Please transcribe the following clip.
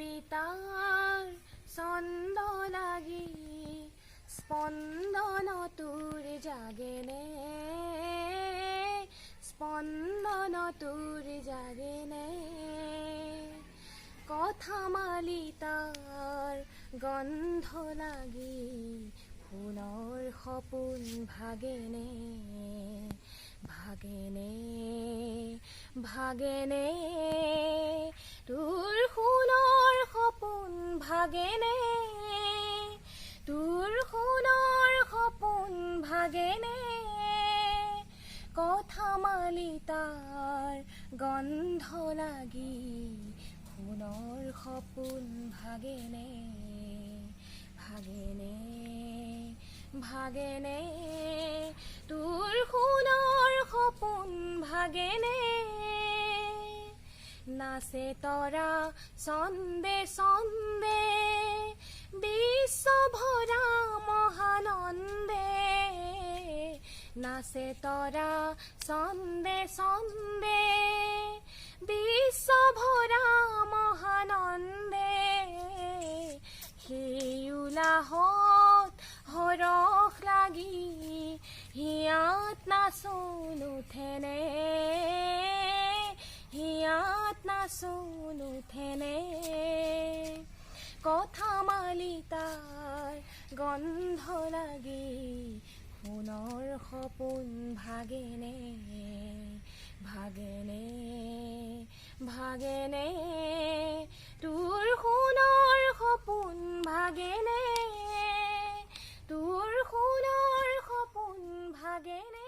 কবিতাৰ ছন্দ লাগি স্পন্দন তোৰ জাগেনে স্পন্দন তোৰ জাগেনে কথামালিতাৰ গন্ধ লাগি ফুলৰ সপোন ভাগেনে ভাগেনে ভাগেনে তোৰ সোণৰ সপোন ভাগেনে তোৰ সোণৰ সপোন ভাগেনে কথামালিতাৰ গন্ধ লাগি ফুলৰ সপোন ভাগেনে ভাগেনে ভাগেনে তোৰ সোণৰ সপোন ভাগেনে নাচে তৰা ছন্দে ছন্দে বিশ্ব ভৰা মহানন্দে নাচে তৰা ছন্দে ছন্দে বিশ্ব ভৰা মহানন্দে সেই উলাহত হৰখ লাগি হিয়াত নাচোন উঠেনে হিয়াত নাচোন উঠেনে কথামালিতাৰ গন্ধ লাগি সোণৰ সপোন ভাগেনে ভাগেনে ভাগেনে তোৰ সোণৰ সপোন ভাগেনে তোৰ সোণৰ সপোন ভাগেনে